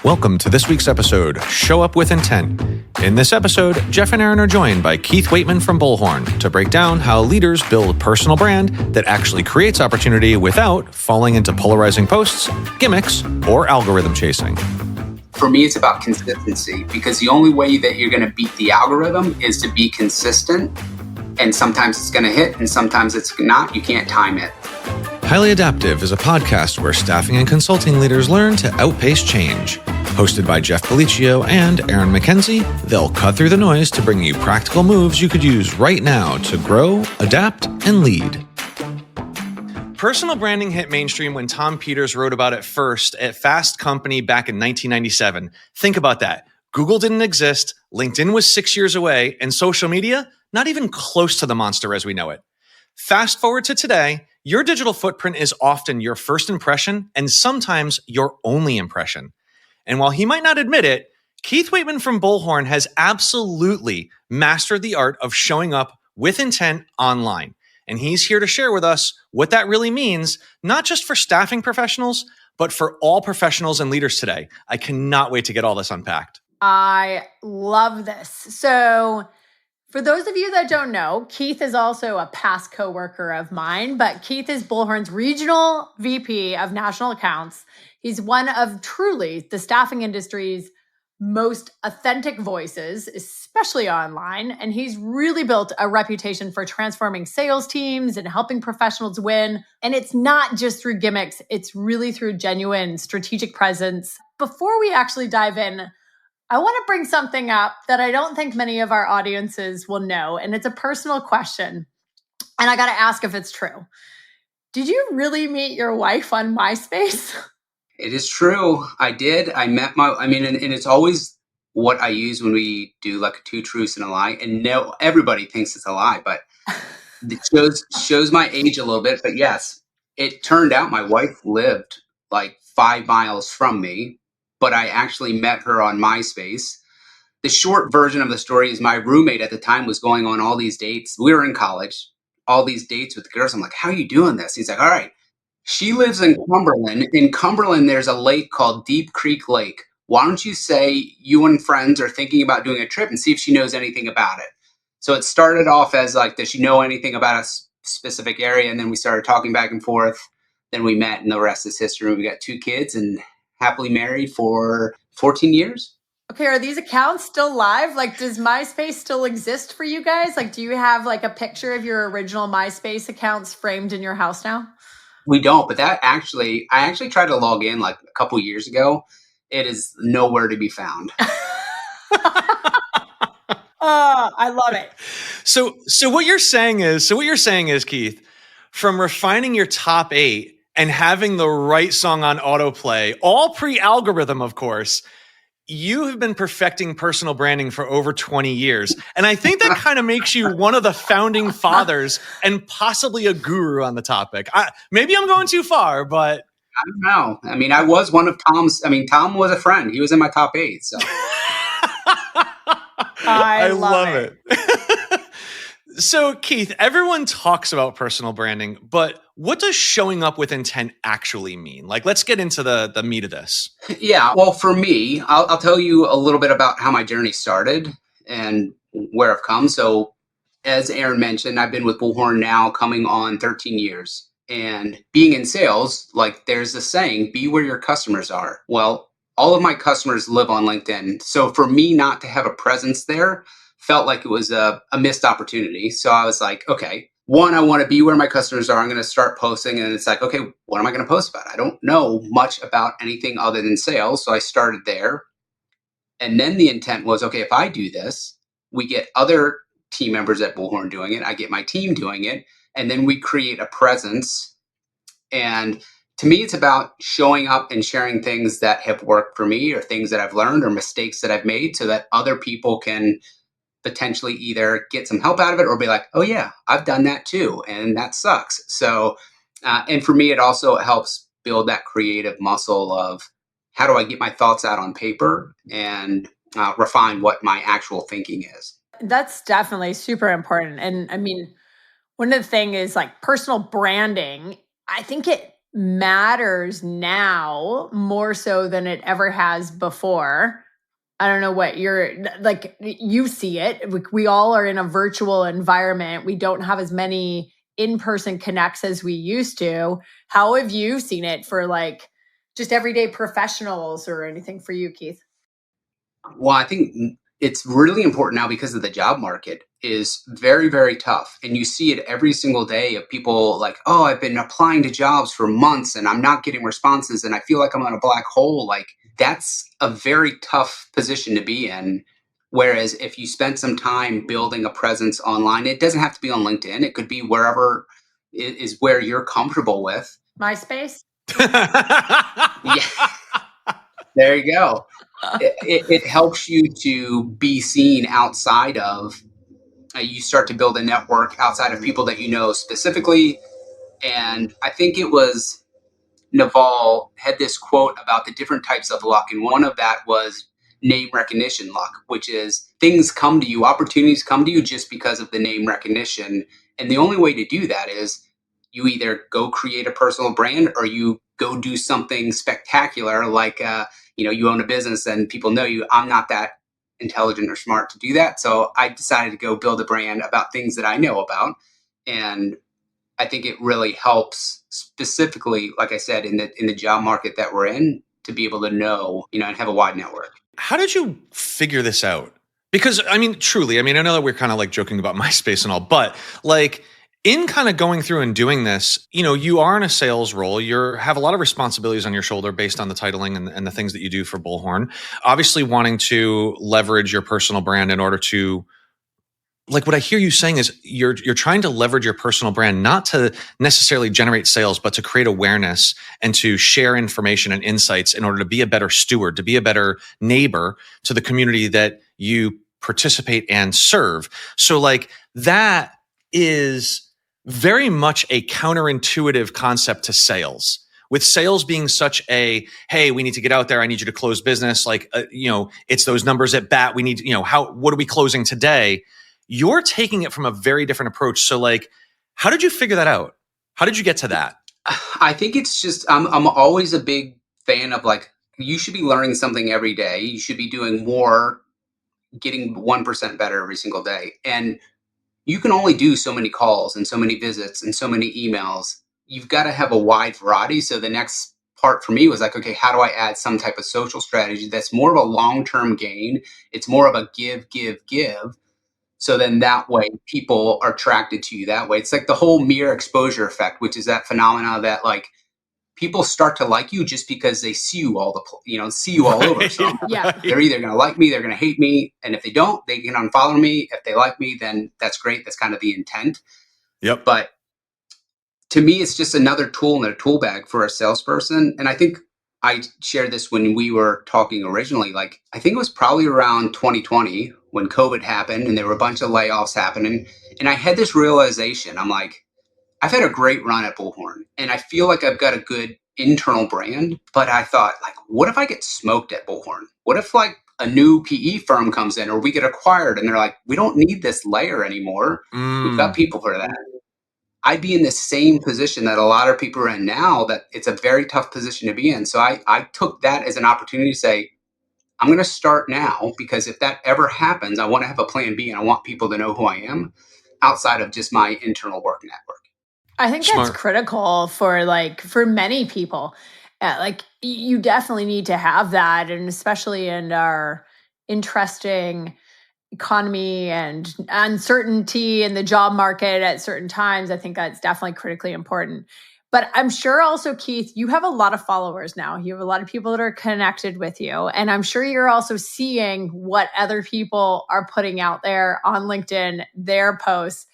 Welcome to this week's episode, Show Up With Intent. In this episode, Jeff and Erin are joined by Keith Weightman from Bullhorn to break down how leaders build a personal brand that actually creates opportunity without falling into polarizing posts, gimmicks, or algorithm chasing. For me, it's about consistency, because the only way that you're going to beat the algorithm is to be consistent. And sometimes it's going to hit and sometimes it's not. You can't time it. Highly Adaptive is a podcast where staffing and consulting leaders learn to outpace change. Hosted by Jeff Pelliccio and Erin MacKenzie, they'll cut through the noise to bring you practical moves you could use right now to grow, adapt, and lead. Personal branding hit mainstream when Tom Peters wrote about it first at Fast Company back in 1997. Think about that. Google didn't exist, LinkedIn was 6 years away, and social media, not even close to the monster as we know it. Fast forward to today, your digital footprint is often your first impression and sometimes your only impression. And while he might not admit it, Keith Weightman from Bullhorn has absolutely mastered the art of showing up with intent online. And he's here to share with us what that really means, not just for staffing professionals, but for all professionals and leaders today. I cannot wait to get all this unpacked. I love this. So for those of you that don't know, Keith is also a past coworker of mine, but Keith is Bullhorn's regional VP of national accounts. He's one of truly the staffing industry's most authentic voices, especially online. And he's really built a reputation for transforming sales teams and helping professionals win. And it's not just through gimmicks, it's really through genuine strategic presence. Before we actually dive in, I want to bring something up that I don't think many of our audiences will know, and it's a personal question. And I got to ask if it's true. Did you really meet your wife on MySpace? It is true. I did. And it's always what I use when we do like two truths and a lie. And no, everybody thinks it's a lie, but it shows my age a little bit. But yes, it turned out my wife lived like 5 miles from me, but I actually met her on MySpace. The short version of the story is my roommate at the time was going on all these dates. We were in college, all these dates with girls. I'm like, how are you doing this? He's like, all right. She lives in Cumberland. In Cumberland, there's a lake called Deep Creek Lake. Why don't you say you and friends are thinking about doing a trip and see if she knows anything about it? So it started off as like, does she know anything about a specific area? And then we started talking back and forth. Then we met and the rest is history. We got 2 kids and happily married for 14 years. Okay, are these accounts still live? Like, does MySpace still exist for you guys? Like, do you have like a picture of your original MySpace accounts framed in your house now? We don't, but I actually tried to log in like a couple years ago. It is nowhere to be found. Oh, I love it. So what you're saying is, Keith, from refining your top 8 and having the right song on autoplay, all pre-algorithm, of course, you have been perfecting personal branding for over 20 years. And I think that kind of makes you one of the founding fathers and possibly a guru on the topic. Maybe I'm going too far, but I don't know. I mean, I was one of Tom's. I mean, Tom was a friend. He was in my top 8. So I love it. So, Keith, everyone talks about personal branding, but what does showing up with intent actually mean? Like, let's get into the meat of this. Yeah, well, for me, I'll tell you a little bit about how my journey started and where I've come. So, as Erin mentioned, I've been with Bullhorn now coming on 13 years. And being in sales, like there's a saying, be where your customers are. Well, all of my customers live on LinkedIn. So for me not to have a presence there felt like it was a missed opportunity. So I was like, okay, one, I want to be where my customers are. I'm going to start posting. And it's like, okay, what am I going to post about? I don't know much about anything other than sales. So I started there. And then the intent was, okay, if I do this, we get other team members at Bullhorn doing it. I get my team doing it. And then we create a presence. And to me, it's about showing up and sharing things that have worked for me or things that I've learned or mistakes that I've made so that other people can potentially either get some help out of it or be like, oh yeah, I've done that too. And that sucks. So, and for me, it also helps build that creative muscle of how do I get my thoughts out on paper and refine what my actual thinking is. That's definitely super important. And I mean, one of the things is like personal branding. I think it matters now more so than it ever has before. I don't know what you're like, you see it. We all are in a virtual environment. We don't have as many in-person connects as we used to. How have you seen it for like just everyday professionals or anything for you, Keith? Well, I think it's really important now because of the job market is very, very tough. And you see it every single day of people like, oh, I've been applying to jobs for months and I'm not getting responses and I feel like I'm on a black hole. Like that's a very tough position to be in. Whereas if you spend some time building a presence online, it doesn't have to be on LinkedIn. It could be wherever is where you're comfortable with. MySpace? Yeah, there you go. It helps you to be seen outside of, you start to build a network outside of people that you know specifically. And I think it was Naval had this quote about the different types of luck. And one of that was name recognition luck, which is things come to you, opportunities come to you just because of the name recognition. And the only way to do that is you either go create a personal brand or you go do something spectacular like, you own a business and people know you. I'm not that intelligent or smart to do that. So I decided to go build a brand about things that I know about. And I think it really helps specifically, like I said, in the job market that we're in to be able to know, and have a wide network. How did you figure this out? Because truly, I know that we're kind of like joking about MySpace and all, but like in kind of going through and doing this, you are in a sales role. You have a lot of responsibilities on your shoulder based on the titling and the things that you do for Bullhorn. Obviously wanting to leverage your personal brand in order to, like what I hear you saying is you're trying to leverage your personal brand, not to necessarily generate sales, but to create awareness and to share information and insights in order to be a better steward, to be a better neighbor to the community that you participate and serve. So like that is very much a counterintuitive concept to sales. With sales being such a, hey, we need to get out there. I need you to close business. Like, it's those numbers at bat. We need, what are we closing today? You're taking it from a very different approach. So like, how did you figure that out? How did you get to that? I think it's just, I'm always a big fan of like, you should be learning something every day. You should be doing more, getting 1% better every single day. And you can only do so many calls and so many visits and so many emails. You've got to have a wide variety. So the next part for me was like, okay, how do I add some type of social strategy that's more of a long-term gain? It's more of a give. So then that way people are attracted to you that way. It's like the whole mere exposure effect, which is that phenomena that like people start to like you just because they see you all over. So Yeah. they're either going to like me, they're going to hate me. And if they don't, they can unfollow me. If they like me, then that's great. That's kind of the intent. Yep. But to me, it's just another tool in a tool bag for a salesperson. And I think I shared this when we were talking originally. Like, I think it was probably around 2020 when COVID happened and there were a bunch of layoffs happening. And I had this realization. I'm like, I've had a great run at Bullhorn and I feel like I've got a good internal brand, but I thought like, what if I get smoked at Bullhorn? What if like a new PE firm comes in or we get acquired and they're like, we don't need this layer anymore. We've got people for that. I'd be in the same position that a lot of people are in now, that it's a very tough position to be in. So I took that as an opportunity to say, I'm going to start now because if that ever happens, I want to have a plan B and I want people to know who I am outside of just my internal work network. I think that's critical for many people. Like you definitely need to have that. And especially in our interesting economy and uncertainty in the job market at certain times, I think that's definitely critically important. But I'm sure also, Keith, you have a lot of followers now. You have a lot of people that are connected with you. And I'm sure you're also seeing what other people are putting out there on LinkedIn, their posts.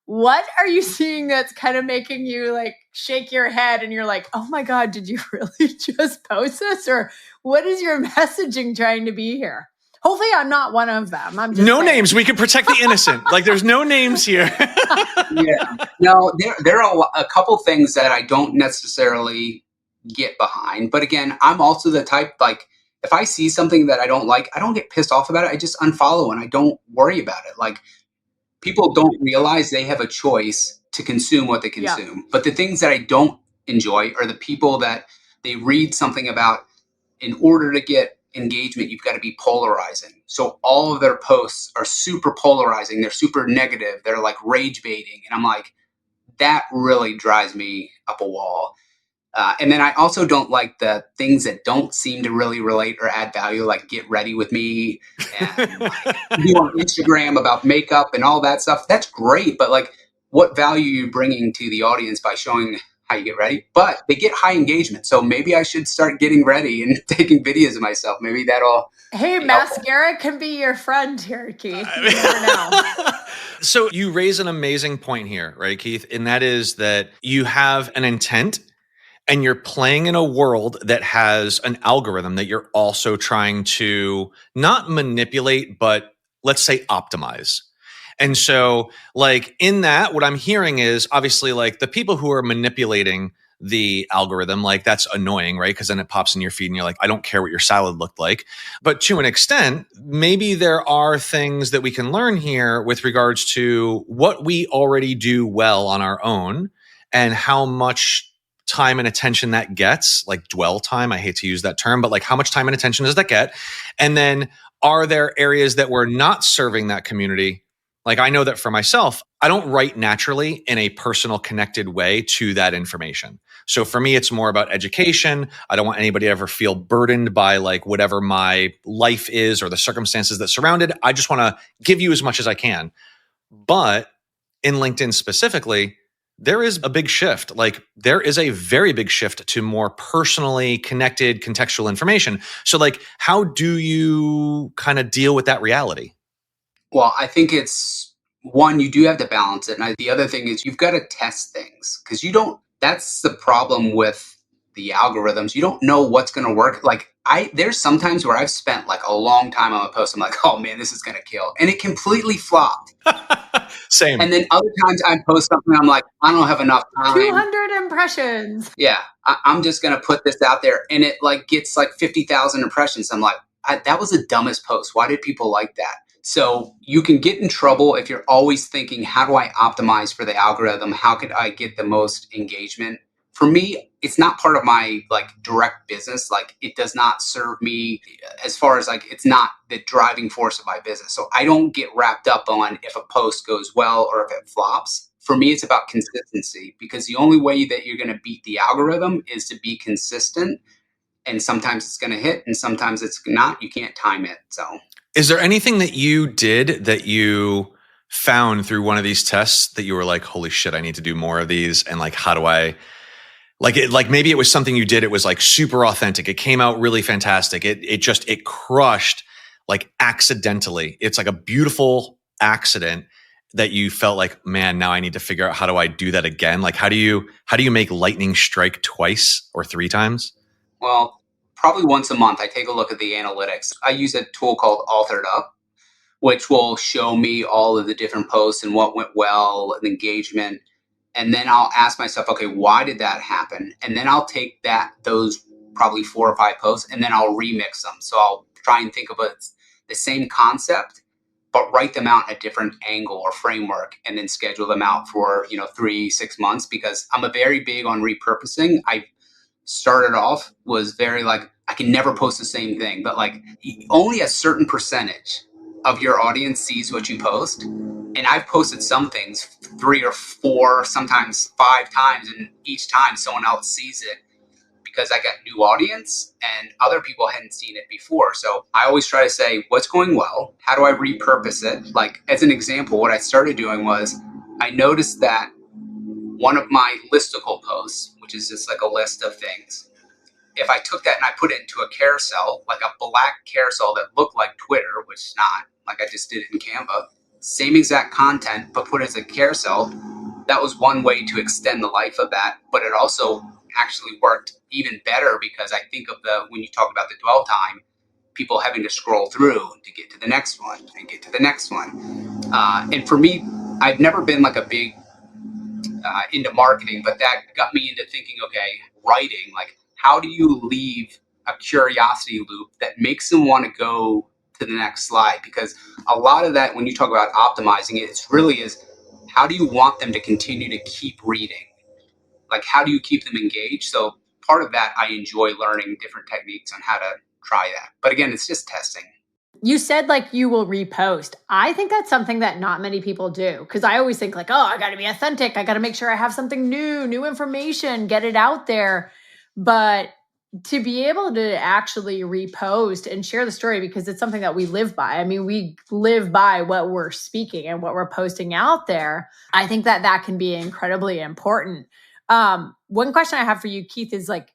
What are you seeing that's kind of making you like shake your head and you're like, oh my God, did you really just post this? Or what is your messaging trying to be here? Hopefully I'm not one of them. I'm just no saying. Names. We can protect the innocent. Like there's no names here. Yeah. No, there are a couple things that I don't necessarily get behind. But again, I'm also the type, like, if I see something that I don't like, I don't get pissed off about it. I just unfollow and I don't worry about it. Like, people don't realize they have a choice to consume what they consume. Yeah. But the things that I don't enjoy are the people that they read something about. In order to get engagement, you've got to be polarizing. So all of their posts are super polarizing. They're super negative. They're like rage baiting. And I'm like, that really drives me up a wall. And then I also don't like the things that don't seem to really relate or add value, like get ready with me and like, do on Instagram about makeup and all that stuff. That's great. But like, what value are you bringing to the audience by showing how you get ready? But they get high engagement. So maybe I should start getting ready and taking videos of myself. Maybe that'll Hey, mascara can be your friend here, Keith. You never know. So you raise an amazing point here, right, Keith? And that is that you have an intent and you're playing in a world that has an algorithm that you're also trying to not manipulate, but let's say optimize. And so like in that, what I'm hearing is obviously like the people who are manipulating the algorithm, like that's annoying, right? Because then it pops in your feed and you're like, I don't care what your salad looked like. But to an extent, maybe there are things that we can learn here with regards to what we already do well on our own and how much time and attention that gets, like dwell time. I hate to use that term, but like how much time and attention does that get? And then are there areas that we're not serving that community? Like I know that for myself, I don't write naturally in a personal connected way to that information. So for me, it's more about education. I don't want anybody to ever feel burdened by like whatever my life is or the circumstances that surround it. I just want to give you as much as I can. But in LinkedIn specifically, there is a big shift. Like there is a very big shift to more personally connected contextual information. So like, how do you kind of deal with that reality? Well, I think it's one, you do have to balance it. And the other thing is you've got to test things because that's the problem with the algorithms. You don't know what's going to work. Like there's sometimes where I've spent like a long time on a post. I'm like, oh man, this is going to kill. And it completely flopped. Same. And then other times I post something, I'm like, I don't have enough time. 200 impressions. Yeah. I'm just going to put this out there. And it like gets like 50,000 impressions. I'm like, that was the dumbest post. Why did people like that? So you can get in trouble if you're always thinking, how do I optimize for the algorithm? How could I get the most engagement? For me, it's not part of my like direct business. Like it does not serve me as far as like, it's not the driving force of my business. So I don't get wrapped up on if a post goes well or if it flops. For me, it's about consistency because the only way that you're going to beat the algorithm is to be consistent. And sometimes it's going to hit and sometimes it's not. You can't time it. So is there anything that you did that you found through one of these tests that you were like, holy shit, I need to do more of these? And like, how do I like it? Like maybe it was something you did. It was like super authentic. It came out really fantastic. It crushed like accidentally. It's like a beautiful accident that you felt like, man, now I need to figure out how do I do that again? Like, how do you make lightning strike twice or three times? Well, probably once a month, I take a look at the analytics. I use a tool called Authored Up, which will show me all of the different posts and what went well and engagement. And then I'll ask myself, okay, why did that happen? And then I'll take those probably 4 or 5 posts and then I'll remix them. So I'll try and think of the same concept, but write them out at a different angle or framework and then schedule them out for, 3-6 months because I'm a very big on repurposing. I started off was very like, I can never post the same thing, but like only a certain percentage of your audience sees what you post. And I've posted some things 3 or 4, sometimes 5 times, and each time someone else sees it because I got new audience and other people hadn't seen it before. So I always try to say, what's going well? How do I repurpose it? Like as an example, what I started doing was I noticed that one of my listicle posts, which is just like a list of things, if I took that and I put it into a carousel, like a black carousel that looked like Twitter, which is not, like I just did it in Canva, same exact content, but put it as a carousel, that was one way to extend the life of that. But it also actually worked even better because I think of when you talk about the dwell time, people having to scroll through to get to the next one and get to the next one. And for me, I've never been like a big into marketing, but that got me into thinking, okay, writing, like how do you leave a curiosity loop that makes them want to go to the next slide? Because a lot of that, when you talk about optimizing it, it's really is how do you want them to continue to keep reading? like, how do you keep them engaged? So part of that, I enjoy learning different techniques on how to try that. But again, it's just testing. You said like you will repost. I think that's something that not many people do, because I always think like, oh, I got to be authentic. I got to make sure I have something new information, get it out there. But to be able to actually repost and share the story, because it's something that we live by. I mean, we live by what we're speaking and what we're posting out there. I think that that can be incredibly important. One question I have for you, Keith, is like,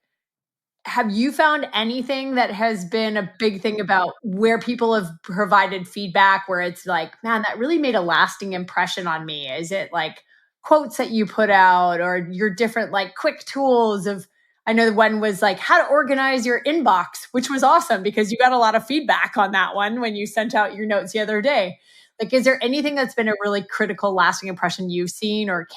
have you found anything that has been a big thing about where people have provided feedback where it's like, man, that really made a lasting impression on me? Is it like quotes that you put out or your different like quick tools of, I know the one was like how to organize your inbox, which was awesome because you got a lot of feedback on that one when you sent out your notes the other day. Like, is there anything that's been a really critical, lasting impression you've seen or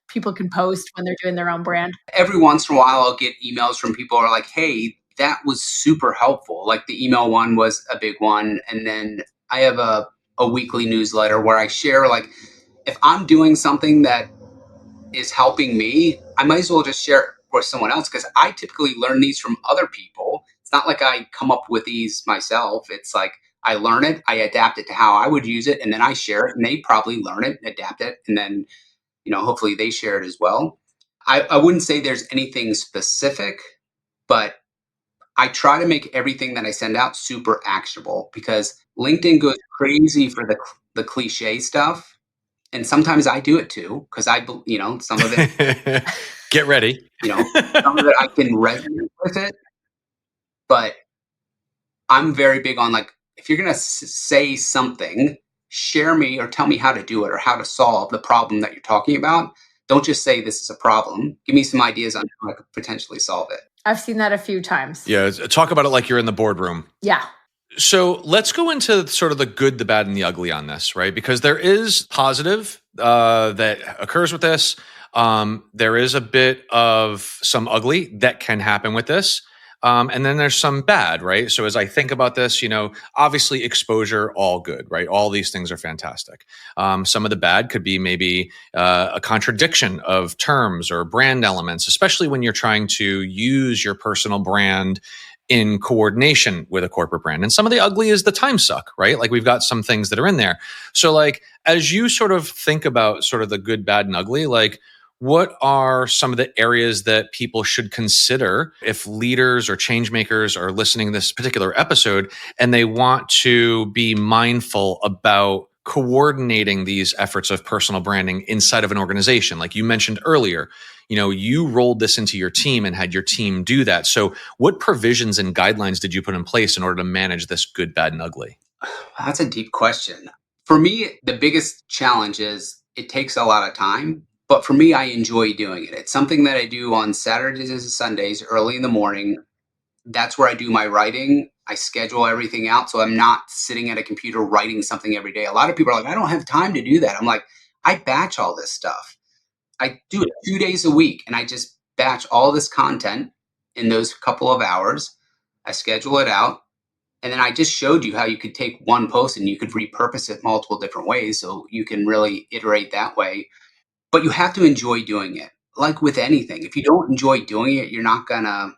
people can post when they're doing their own brand? Every once in a while, I'll get emails from people who are like, hey, that was super helpful. Like the email one was a big one. And then I have a weekly newsletter where I share, like, if I'm doing something that is helping me, I might as well just share it with someone else, because I typically learn these from other people. It's not like I come up with these myself. It's like I learn it, I adapt it to how I would use it, and then I share it, and they probably learn it, adapt it, and then, hopefully they share it as well. I wouldn't say there's anything specific, but I try to make everything that I send out super actionable, because LinkedIn goes crazy for the cliche stuff. And sometimes I do it too, because some of it, get ready. Some of it I can resonate with it. But I'm very big on, like, if you're going to say something, share me or tell me how to do it or how to solve the problem that you're talking about. Don't just say this is a problem. Give me some ideas on how I could potentially solve it. I've seen that a few times. Yeah. Talk about it like you're in the boardroom. Yeah. So let's go into sort of the good, the bad, and the ugly on this, right? Because there is positive that occurs with this. There is a bit of some ugly that can happen with this. And then there's some bad, right? So as I think about this, obviously exposure, all good, right? All these things are fantastic. Some of the bad could be maybe a contradiction of terms or brand elements, especially when you're trying to use your personal brand in coordination with a corporate brand. And some of the ugly is the time suck, right? Like we've got some things that are in there. So like, as you sort of think about sort of the good, bad, and ugly, like, what are some of the areas that people should consider if leaders or change makers are listening to this particular episode and they want to be mindful about coordinating these efforts of personal branding inside of an organization? Like you mentioned earlier, you rolled this into your team and had your team do that. So what provisions and guidelines did you put in place in order to manage this good, bad, and ugly? That's a deep question. For me, the biggest challenge is it takes a lot of time. But for me, I enjoy doing it. It's something that I do on Saturdays and Sundays, early in the morning. That's where I do my writing. I schedule everything out, so I'm not sitting at a computer writing something every day. A lot of people are like, I don't have time to do that. I'm like, I batch all this stuff. I do it 2 days a week, and I just batch all this content in those couple of hours. I schedule it out, and then I just showed you how you could take one post and you could repurpose it multiple different ways, so you can really iterate that way. But you have to enjoy doing it. Like with anything, if you don't enjoy doing it, you're not gonna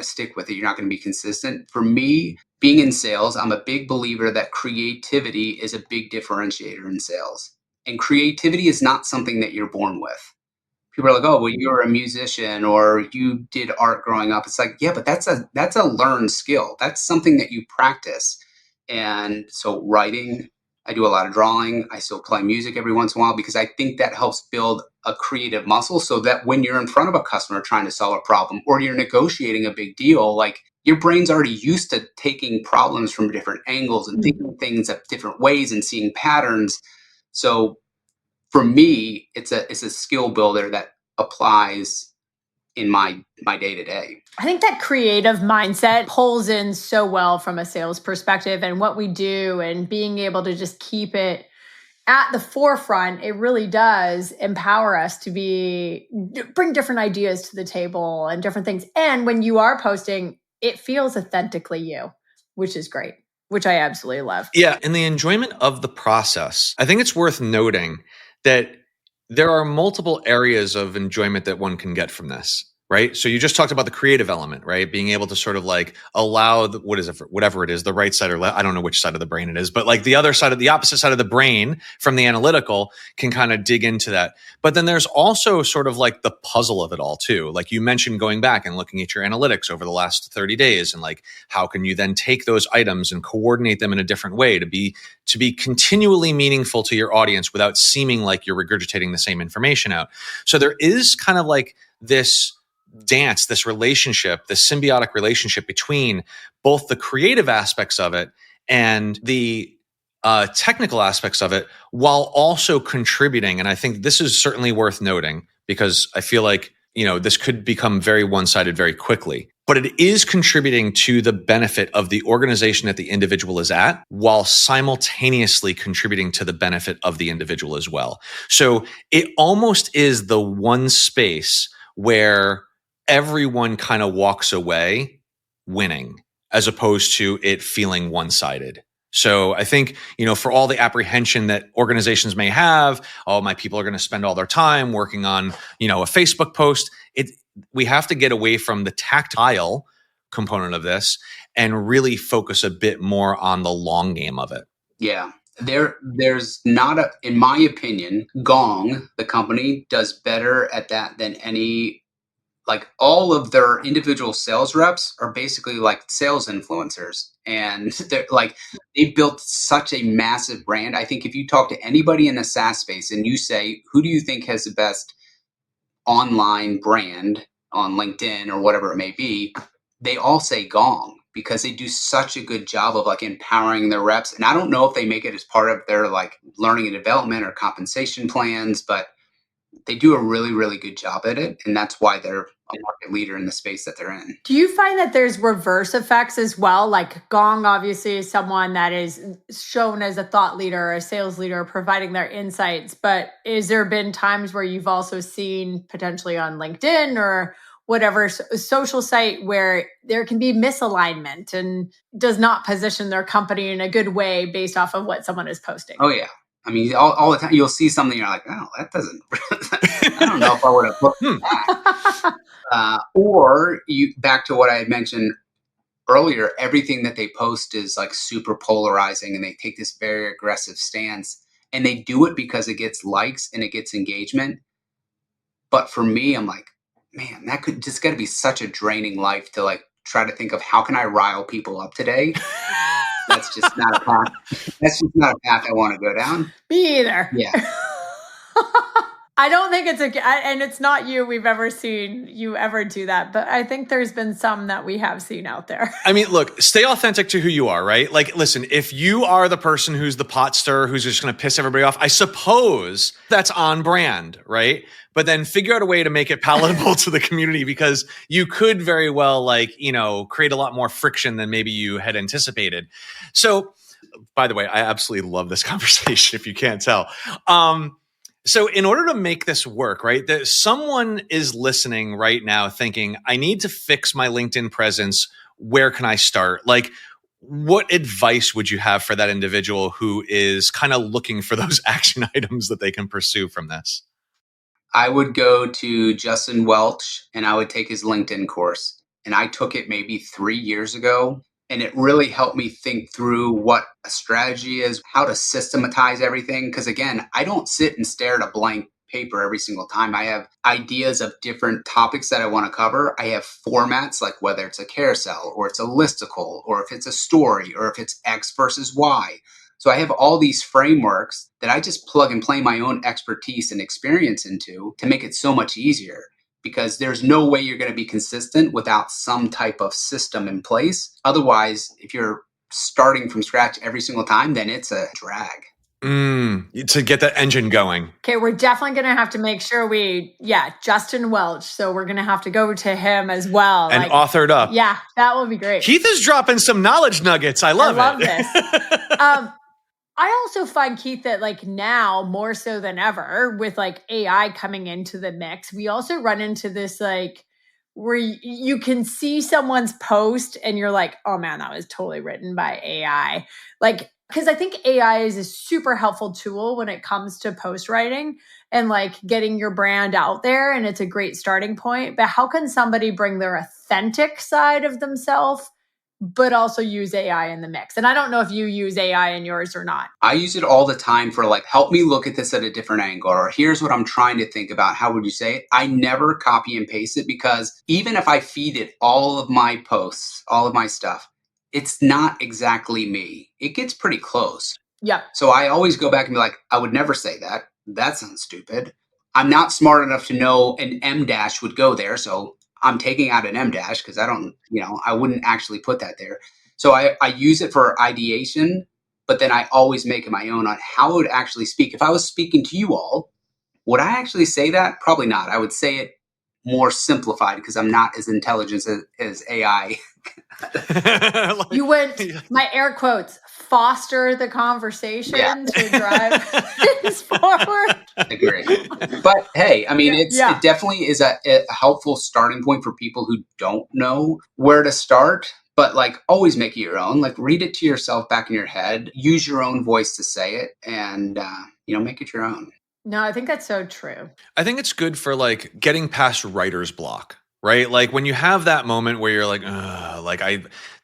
stick with it. You're not gonna be consistent. For me, being in sales, I'm a big believer that creativity is a big differentiator in sales. And creativity is not something that you're born with. People are like, oh, well, you're a musician or you did art growing up. It's like, yeah, but that's a learned skill. That's something that you practice. And so writing, I do a lot of drawing. I still play music every once in a while because I think that helps build a creative muscle, so that when you're in front of a customer trying to solve a problem or you're negotiating a big deal, like your brain's already used to taking problems from different angles and thinking things of different ways and seeing patterns. So for me, it's a skill builder that applies in my day-to-day. I think that creative mindset pulls in so well from a sales perspective and what we do, and being able to just keep it at the forefront. It really does empower us to bring different ideas to the table and different things. And when you are posting, it feels authentically you, which is great, which I absolutely love. Yeah. In the enjoyment of the process, I think it's worth noting that there are multiple areas of enjoyment that one can get from this, right? So you just talked about the creative element, right? Being able to sort of like allow whatever it is, the right side or left, I don't know which side of the brain it is, but like the opposite side of the brain from the analytical can kind of dig into that. But then there's also sort of like the puzzle of it all too. Like you mentioned going back and looking at your analytics over the last 30 days and like, how can you then take those items and coordinate them in a different way to be continually meaningful to your audience without seeming like you're regurgitating the same information out. So there is kind of like this dance, this relationship, this symbiotic relationship between both the creative aspects of it and the technical aspects of it, while also contributing. And I think this is certainly worth noting because I feel like, this could become very one-sided very quickly, but it is contributing to the benefit of the organization that the individual is at, while simultaneously contributing to the benefit of the individual as well. So it almost is the one space where everyone kind of walks away winning, as opposed to it feeling one-sided. So I think, for all the apprehension that organizations may have, my people are going to spend all their time working on, a Facebook post. We have to get away from the tactile component of this and really focus a bit more on the long game of it. Yeah. There's not in my opinion, Gong, the company, does better at that than any. Like all of their individual sales reps are basically like sales influencers, and they've built such a massive brand. I think if you talk to anybody in the SaaS space and you say, who do you think has the best online brand on LinkedIn or whatever it may be, they all say Gong, because they do such a good job of like empowering their reps. And I don't know if they make it as part of their like learning and development or compensation plans, but they do a really, really good job at it. And that's why they're a market leader in the space that they're in. Do you find that there's reverse effects as well? Like Gong obviously is someone that is shown as a thought leader or a sales leader providing their insights. But is there been times where you've also seen potentially on LinkedIn or whatever social site where there can be misalignment and does not position their company in a good way based off of what someone is posting? Oh, yeah. I mean, all the time you'll see something, you're like, oh, that doesn't, I don't know if I would have looked at that. Or back to what I had mentioned earlier, everything that they post is like super polarizing and they take this very aggressive stance, and they do it because it gets likes and it gets engagement. But for me, I'm like, man, that could just got to be such a draining life to like try to think of how can I rile people up today. That's just not a path. That's just not a path I want to go down. Me either. Yeah. I don't think and it's not you we've ever seen you ever do that, but I think there's been some that we have seen out there. I mean, look, stay authentic to who you are, right? Like, listen, if you are the person who's the pot stirrer, who's just going to piss everybody off, I suppose that's on brand, right? But then figure out a way to make it palatable to the community, because you could very well create a lot more friction than maybe you had anticipated. So, by the way, I absolutely love this conversation, if you can't tell. So in order to make this work, right, someone is listening right now thinking, I need to fix my LinkedIn presence. Where can I start? Like, what advice would you have for that individual who is kind of looking for those action items that they can pursue from this? I would go to Justin Welch and I would take his LinkedIn course. And I took it maybe 3 years ago. And it really helped me think through what a strategy is, how to systematize everything. Because again, I don't sit and stare at a blank paper every single time. I have ideas of different topics that I want to cover. I have formats, like whether it's a carousel or it's a listicle or if it's a story or if it's X versus Y. So I have all these frameworks that I just plug and play my own expertise and experience into to make it so much easier. Because there's no way you're going to be consistent without some type of system in place. Otherwise, if you're starting from scratch every single time, then it's a drag. To get that engine going. Okay, we're definitely going to have to make sure Justin Welch. So we're going to have to go to him as well. And authored up. Yeah, that will be great. Keith is dropping some knowledge nuggets. I love this. I also find, Keith, that like now more so than ever with like AI coming into the mix, we also run into this like where you can see someone's post and you're like, oh man, that was totally written by AI. Like Because I think AI is a super helpful tool when it comes to post writing and like getting your brand out there. And it's a great starting point. But how can somebody bring their authentic side of themselves, but also use AI in the mix? And I don't know if you use AI in yours or not. I use it all the time for like, help me look at this at a different angle, or here's what I'm trying to think about. How would you say it? I never copy and paste it, because even if I feed it all of my posts, all of my stuff, it's not exactly me. It gets pretty close. Yeah. So I always go back and be like, I would never say that. That sounds stupid. I'm not smart enough to know an M dash would go there. So I'm taking out an M dash because I don't, I wouldn't actually put that there. So I use it for ideation, but then I always make it my own on how it would actually speak. If I was speaking to you all, would I actually say that? Probably not. I would say it more simplified because I'm not as intelligent as AI. You went, my air quotes, foster the conversation to drive things forward. Agree. But hey, I mean, it definitely is a helpful starting point for people who don't know where to start. But like, always make it your own. Like, read it to yourself back in your head. Use your own voice to say it, and make it your own. No, I think that's so true. I think it's good for like getting past writer's block, right? Like when you have that moment where you're like,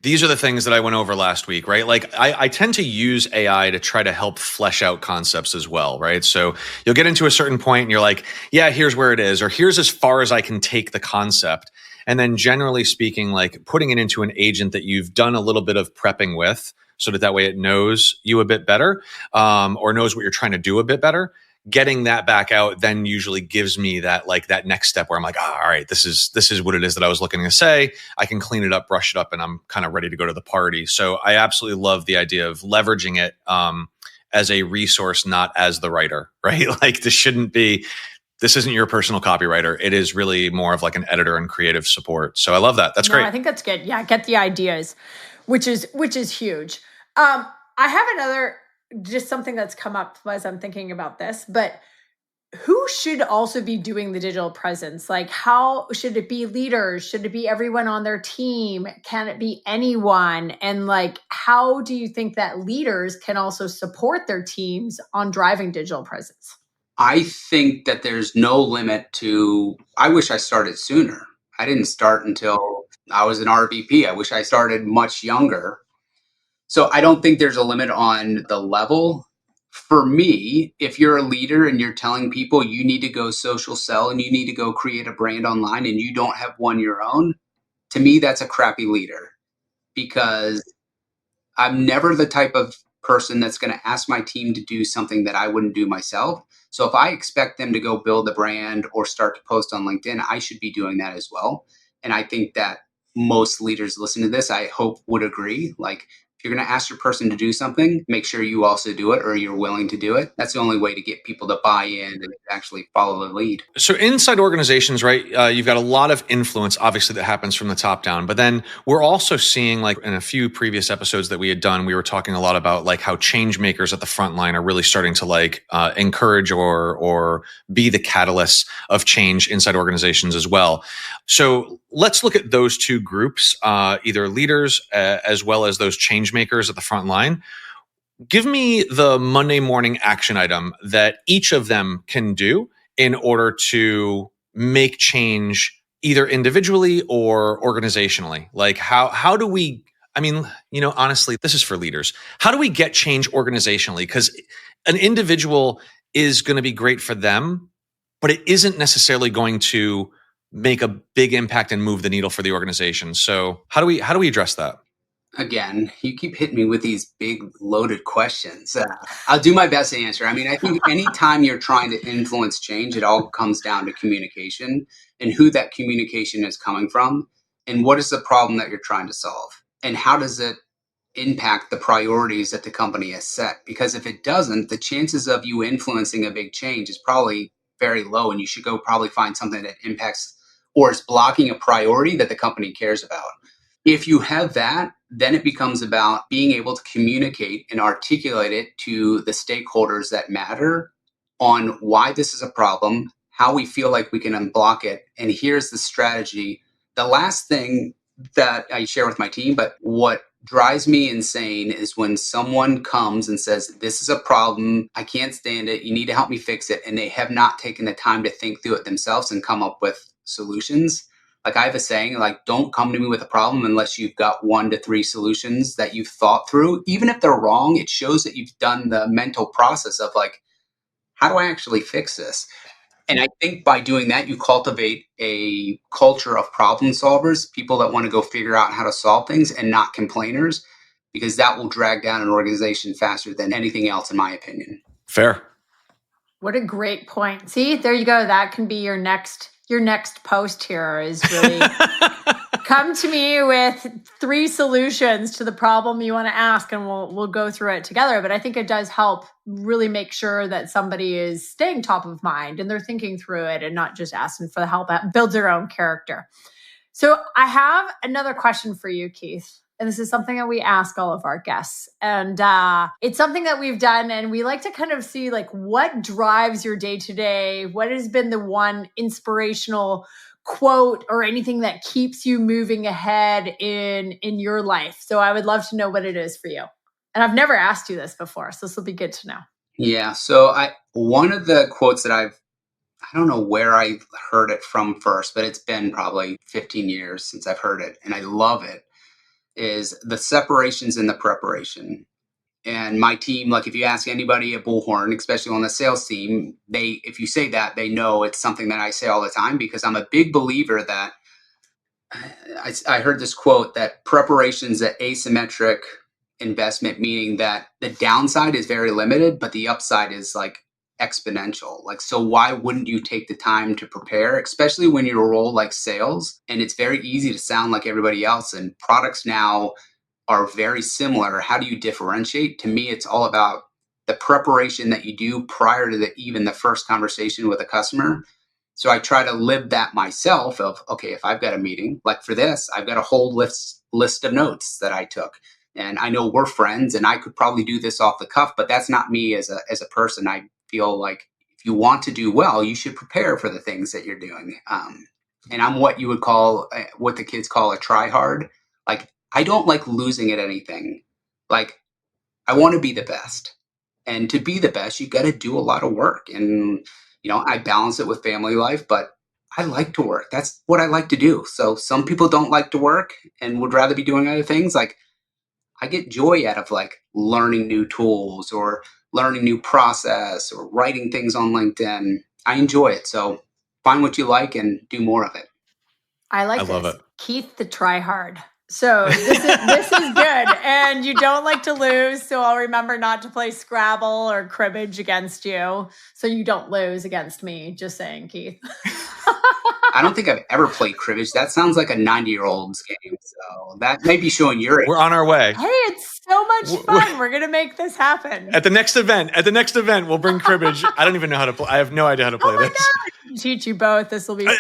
these are the things that I went over last week, right? Like I tend to use AI to try to help flesh out concepts as well, right? So you'll get into a certain point and you're like, yeah, here's where it is, or here's as far as I can take the concept. And then generally speaking, like putting it into an agent that you've done a little bit of prepping with, so that way it knows you a bit better, or knows what you're trying to do a bit better. Getting that back out then usually gives me that next step where I'm like, all right, this is what it is that I was looking to say. I can clean it up, brush it up, and I'm kind of ready to go to the party. So I absolutely love the idea of leveraging it as a resource, not as the writer, right? Like this isn't your personal copywriter. It is really more of like an editor and creative support. So I love that. That's great. I think that's good. Yeah, get the ideas, which is huge. I have another, just something that's come up as I'm thinking about this, but who should also be doing the digital presence? Like, how should it be leaders? Should it be everyone on their team? Can it be anyone? And like, how do you think that leaders can also support their teams on driving digital presence? I think that there's no limit to, I wish I started sooner. I didn't start until I was an RVP. I wish I started much younger. So I don't think there's a limit on the level. For me, if you're a leader and you're telling people you need to go social sell and you need to go create a brand online and you don't have one your own, to me, that's a crappy leader, because I'm never the type of person that's going to ask my team to do something that I wouldn't do myself. So if I expect them to go build a brand or start to post on LinkedIn, I should be doing that as well. And I think that most leaders listen to this, I hope, would agree. Like, if you're going to ask your person to do something, make sure you also do it, or you're willing to do it. That's the only way to get people to buy in and actually follow the lead. So inside organizations, right, you've got a lot of influence, obviously, that happens from the top down. But then we're also seeing, like in a few previous episodes that we had done, we were talking a lot about like how change makers at the front line are really starting to like encourage or be the catalysts of change inside organizations as well. So let's look at those two groups, either leaders as well as those change makers at the front line. Give me the Monday morning action item that each of them can do in order to make change either individually or organizationally. Like how do we, I mean, honestly, this is for leaders. How do we get change organizationally? Because an individual is going to be great for them, but it isn't necessarily going to make a big impact and move the needle for the organization. So how do we address that? Again, you keep hitting me with these big loaded questions. I'll do my best to answer. I mean, I think anytime you're trying to influence change, it all comes down to communication and who that communication is coming from and what is the problem that you're trying to solve and how does it impact the priorities that the company has set. Because if it doesn't, the chances of you influencing a big change is probably very low, and you should go probably find something that impacts or is blocking a priority that the company cares about. If you have that, then it becomes about being able to communicate and articulate it to the stakeholders that matter on why this is a problem, how we feel like we can unblock it, and here's the strategy. The last thing that I share with my team, but what drives me insane is when someone comes and says, this is a problem, I can't stand it, you need to help me fix it, and they have not taken the time to think through it themselves and come up with solutions. Like I have a saying, like, don't come to me with a problem unless you've got 1 to 3 solutions that you've thought through. Even if they're wrong, it shows that you've done the mental process of like, how do I actually fix this? And I think by doing that, you cultivate a culture of problem solvers, people that want to go figure out how to solve things and not complainers, because that will drag down an organization faster than anything else, in my opinion. Fair. What a great point. See, there you go. That can be your next post here is really come to me with 3 solutions to the problem you want to ask, and we'll go through it together. But I think it does help really make sure that somebody is staying top of mind and they're thinking through it and not just asking for the help, build their own character. So I have another question for you, Keith. And this is something that we ask all of our guests. And it's something that we've done. And we like to kind of see like what drives your day to day? What has been the one inspirational quote or anything that keeps you moving ahead in your life? So I would love to know what it is for you. And I've never asked you this before, so this will be good to know. Yeah. So one of the quotes that I don't know where I heard it from first, but it's been probably 15 years since I've heard it, and I love it, is the separations in the preparation. And my team, like if you ask anybody at Bullhorn, especially on the sales team, if you say that, they know it's something that I say all the time, because I'm a big believer that I heard this quote that preparation is an asymmetric investment, meaning that the downside is very limited, but the upside is like exponential. Like, so why wouldn't you take the time to prepare, especially when you're a role like sales? And it's very easy to sound like everybody else, and products now are very similar. How do you differentiate? To me, it's all about the preparation that you do prior to even the first conversation with a customer. So I try to live that myself of, okay, if I've got a meeting, like for this, I've got a whole list of notes that I took. And I know we're friends and I could probably do this off the cuff, but that's not me as a person. I feel like if you want to do well, you should prepare for the things that you're doing. And I'm what you would call, what the kids call a try hard. Like, I don't like losing at anything. Like, I want to be the best. And to be the best, you got to do a lot of work. And, I balance it with family life, but I like to work. That's what I like to do. So some people don't like to work and would rather be doing other things. Like, I get joy out of like learning new tools or learning new process or writing things on LinkedIn. I enjoy it. So find what you like and do more of it. I love it. Keith the try hard. So this is good. And you don't like to lose. So I'll remember not to play Scrabble or cribbage against you. So you don't lose against me. Just saying, Keith. I don't think I've ever played cribbage. That sounds like a 90-year-old's game. So that may be showing your age. We're on our way. Hey, it's so much fun. We're going to make this happen. At the next event, we'll bring cribbage. I don't even know how to play. I have no idea how to play this. God. Teach you both. This will be fun.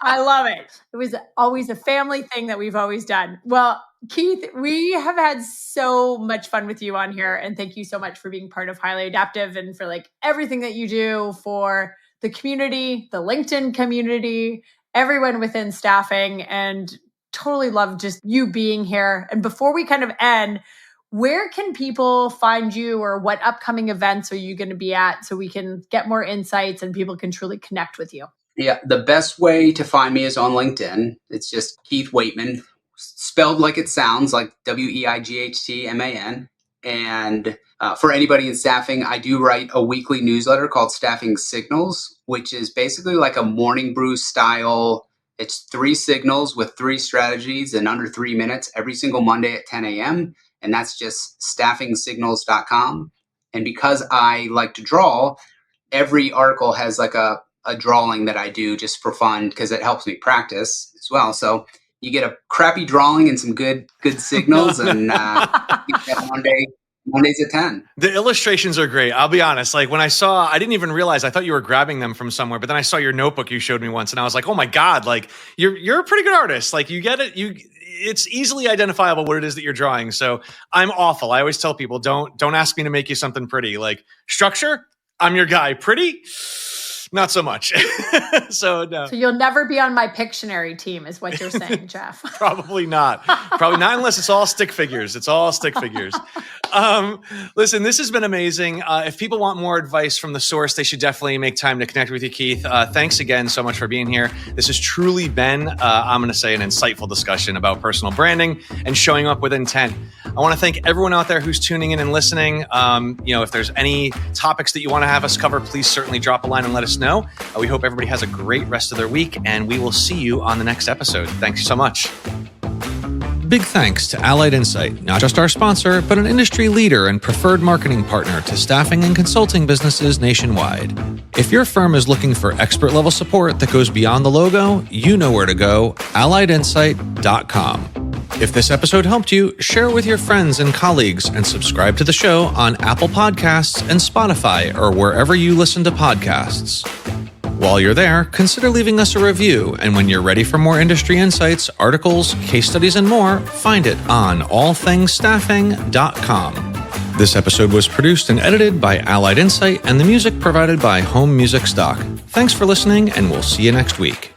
I love it. It was always a family thing that we've always done. Well, Keith, we have had so much fun with you on here. And thank you so much for being part of Highly Adaptive and for like everything that you do for the community, the LinkedIn community, everyone within staffing, and totally love just you being here. And before we kind of end, where can people find you, or what upcoming events are you going to be at so we can get more insights and people can truly connect with you? Yeah, the best way to find me is on LinkedIn. It's just Keith Weightman, spelled like it sounds, like WEIGHTMAN. And for anybody in staffing, I do write a weekly newsletter called Staffing Signals, which is basically like a morning brew style. It's 3 signals with 3 strategies in under 3 minutes every single Monday at 10 a.m. And that's just staffingsignals.com. And because I like to draw, every article has like a drawing that I do just for fun, because it helps me practice as well. So you get a crappy drawing and some good signals, and Mondays at 10. The illustrations are great. I'll be honest. Like when I didn't even realize, I thought you were grabbing them from somewhere, but then I saw your notebook you showed me once and I was like, oh my God, like you're a pretty good artist. Like you get it. It's easily identifiable what it is that you're drawing. So I'm awful. I always tell people, don't ask me to make you something pretty. Like structure, I'm your guy. Pretty, Not so much. So no. So you'll never be on my Pictionary team is what you're saying, Jeff. Probably not. Probably not unless it's all stick figures. It's all stick figures. Listen, this has been amazing. If people want more advice from the source, they should definitely make time to connect with you, Keith. Thanks again so much for being here. This has truly been, I'm going to say, an insightful discussion about personal branding and showing up with intent. I want to thank everyone out there who's tuning in and listening. If there's any topics that you want to have us cover, please certainly drop a line and let us know. We hope everybody has a great rest of their week, and we will see you on the next episode. Thanks so much. Big thanks to Allied Insight, not just our sponsor, but an industry leader and preferred marketing partner to staffing and consulting businesses nationwide. If your firm is looking for expert-level support that goes beyond the logo, you know where to go, alliedinsight.com. If this episode helped you, share it with your friends and colleagues and subscribe to the show on Apple Podcasts and Spotify or wherever you listen to podcasts. While you're there, consider leaving us a review, and when you're ready for more industry insights, articles, case studies, and more, find it on allthingsstaffing.com. This episode was produced and edited by Allied Insight, and the music provided by Home Music Stock. Thanks for listening, and we'll see you next week.